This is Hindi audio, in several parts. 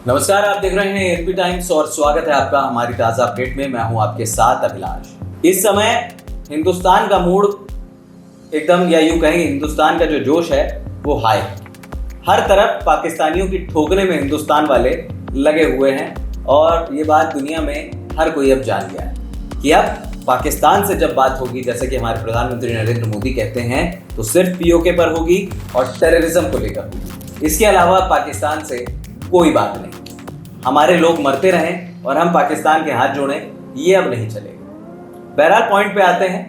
नमस्कार, आप देख रहे हैं एएनपी टाइम्स और स्वागत है आपका हमारी ताज़ा अपडेट में। मैं हूं आपके साथ अभिलाष। इस समय हिंदुस्तान का मूड एकदम, या यूं कहेंगे हिंदुस्तान का जो जोश है वो हाई है। हर तरफ पाकिस्तानियों की ठोकने में हिंदुस्तान वाले लगे हुए हैं और ये बात दुनिया में हर कोई अब जान गया है कि अब पाकिस्तान से जब बात होगी, जैसे कि हमारे प्रधानमंत्री नरेंद्र मोदी कहते हैं, तो सिर्फ पीओके पर होगी और टेररिज्म को लेकर होगी। इसके अलावा पाकिस्तान से कोई बात नहीं। हमारे लोग मरते रहें और हम पाकिस्तान के हाथ जोड़ें, ये अब नहीं चलेगा। बहरहाल पॉइंट पे आते हैं।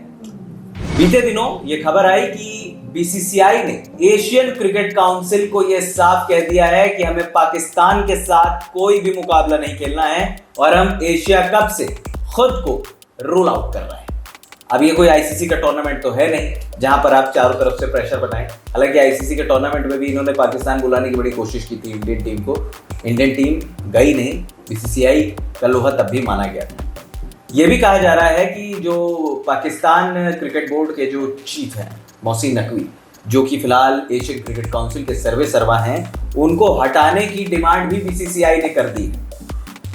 बीते दिनों ये खबर आई कि बीसीसीआई ने एशियन क्रिकेट काउंसिल को ये साफ कह दिया है कि हमें पाकिस्तान के साथ कोई भी मुकाबला नहीं खेलना है और हम एशिया कप से खुद को रूल आउट कर रहे हैं। अब ये कोई आईसीसी का टूर्नामेंट तो है नहीं जहां पर आप चारों तरफ से प्रेशर बनाएं। हालांकि आईसीसी के टूर्नामेंट में भी इन्होंने पाकिस्तान बुलाने की बड़ी कोशिश की थी इंडियन टीम को। इंडियन टीम गई नहीं। बीसीसीआई का लोहा तब भी माना गया था। ये भी कहा जा रहा है कि जो पाकिस्तान क्रिकेट बोर्ड के जो चीफ हैं मोहसिन नकवी, जो कि फिलहाल एशियन क्रिकेट काउंसिल के सर्वा हैं, उनको हटाने की डिमांड भी बीसीसीआई ने कर दी।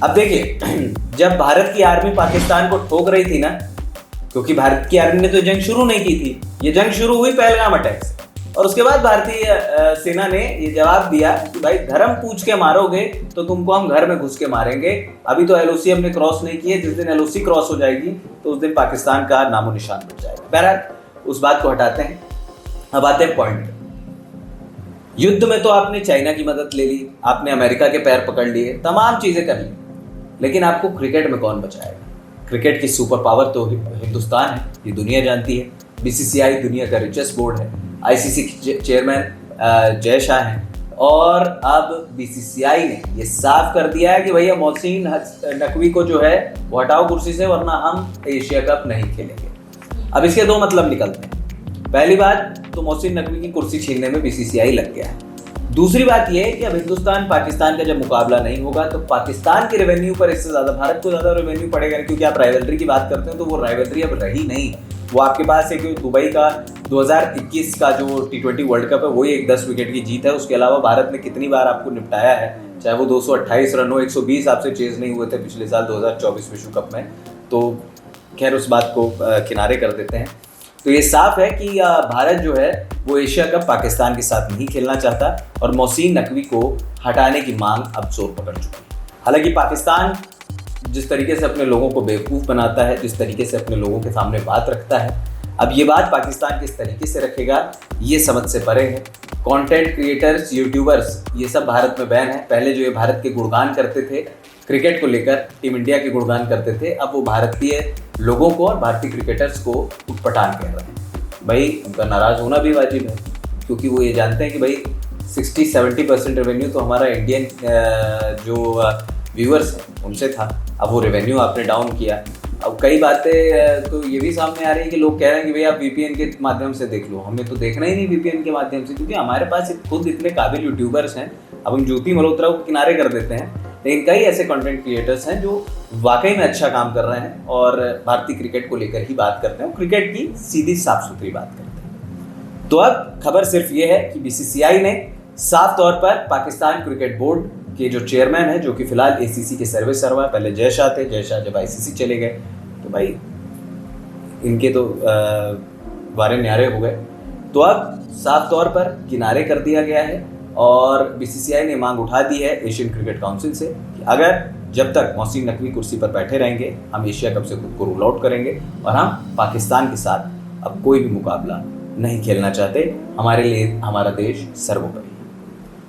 अब देखिए, जब भारत की आर्मी पाकिस्तान को ठोक रही थी ना, क्योंकि भारत की आर्मी ने तो जंग शुरू नहीं की थी, ये जंग शुरू हुई पहलगाम अटैक से, और उसके बाद भारतीय सेना ने ये जवाब दिया कि भाई धर्म पूछ के मारोगे तो तुमको हम घर में घुस के मारेंगे। अभी तो एलओसी हमने क्रॉस नहीं की है, जिस दिन एलओसी क्रॉस हो जाएगी तो उस दिन पाकिस्तान का नामो निशान मिट जाएगा। बहरहाल उस बात को हटाते हैं। अब आते हैं पॉइंट। युद्ध में तो आपने चाइना की मदद ले ली, आपने अमेरिका के पैर पकड़ लिए, तमाम चीजें कर ली, लेकिन आपको क्रिकेट में कौन बचाएगा? क्रिकेट की सुपर पावर तो हिंदुस्तान है, ये दुनिया जानती है। बीसीसीआई दुनिया का रिचेस्ट बोर्ड है। आईसीसी के चेयरमैन जय शाह हैं और अब बीसीसीआई ने ये साफ कर दिया है कि भैया मोहसिन नकवी को जो है वो हटाओ कुर्सी से, वरना हम एशिया कप नहीं खेलेंगे। अब इसके दो मतलब निकलते हैं। पहली बात तो मोहसिन नकवी की कुर्सी छीनने में बीसीसीआई लग गया है। दूसरी बात यह है कि अब हिंदुस्तान पाकिस्तान का जब मुकाबला नहीं होगा तो पाकिस्तान के रेवेन्यू पर इससे ज्यादा भारत को ज्यादा रेवेन्यू पड़ेगा, क्योंकि आप राइवलरी की बात करते हो तो वो राइवलरी अब रही नहीं। वो आपके पास एक दुबई का 2021 का जो T20 वर्ल्ड कप है, वही एक 10 विकेट की जीत है। उसके अलावा भारत ने कितनी बार आपको निपटाया है, चाहे वो 228 रन हो, 120 आपसे चेज नहीं हुए थे पिछले साल 2024 विश्व कप में। तो खैर उस बात को किनारे कर देते हैं। तो ये साफ है कि भारत जो है वो एशिया कप पाकिस्तान के साथ नहीं खेलना चाहता और मोहसिन नकवी को हटाने की मांग अब जोर पकड़ चुकी है। हालांकि पाकिस्तान जिस तरीके से अपने लोगों को बेवकूफ़ बनाता है, जिस तरीके से अपने लोगों के सामने बात रखता है, अब ये बात पाकिस्तान किस तरीके से रखेगा ये समझ से परे है। कंटेंट क्रिएटर्स, यूट्यूबर्स, ये सब भारत में बैन है। पहले जो ये भारत के गुणगान करते थे क्रिकेट को लेकर, टीम इंडिया के गुणगान करते थे, अब वो भारतीय लोगों को और भारतीय क्रिकेटर्स को उटपटांग कह रहे हैं। भाई उनका नाराज़ होना भी वाजिब है, क्योंकि वो ये जानते हैं कि भाई 60-70% रेवेन्यू तो हमारा इंडियन जो व्यूअर्स हैं उनसे था। अब वो रेवेन्यू आपने डाउन किया। अब कई बातें तो ये भी सामने आ रही है कि लोग कह रहे हैं कि भाई आप वीपीएन के माध्यम से देख लो। हमें तो देखना ही नहीं वीपीएन के माध्यम से, क्योंकि हमारे पास खुद इतने काबिल यूट्यूबर्स हैं। अब हम ज्योति मल्होत्रा को किनारे कर देते हैं, लेकिन कई ऐसे कंटेंट क्रिएटर्स हैं जो वाकई में अच्छा काम कर रहे हैं और भारतीय क्रिकेट को लेकर ही बात करते हैं, क्रिकेट की सीधी साफ सुथरी बात करते हैं। तो अब खबर सिर्फ ये है कि बीसीसीआई ने साफ तौर पर पाकिस्तान क्रिकेट बोर्ड के जो चेयरमैन है, जो कि फिलहाल एसीसी के सर्वा, पहले जय शाह थे, जय शाह जब आईसीसी चले गए तो भाई इनके तो वारे न्यारे हो गए। तो अब साफ तौर पर किनारे कर दिया गया है और बीसीसीआई ने मांग उठा दी है एशियन क्रिकेट काउंसिल से कि अगर जब तक मोहसिन नकवी कुर्सी पर बैठे रहेंगे, हम एशिया कप से खुद को रूल आउट करेंगे और हम पाकिस्तान के साथ अब कोई भी मुकाबला नहीं खेलना चाहते। हमारे लिए हमारा देश सर्वोपरि।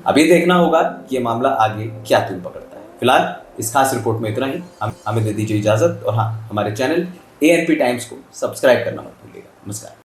अभी देखना होगा कि ये मामला आगे क्या तूल पकड़ता है। फिलहाल इस खास रिपोर्ट में इतना ही। हमें दे दीजिए इजाजत और हाँ, हमारे चैनल एएनपी टाइम्स को सब्सक्राइब करना मत भूलिएगा। नमस्कार।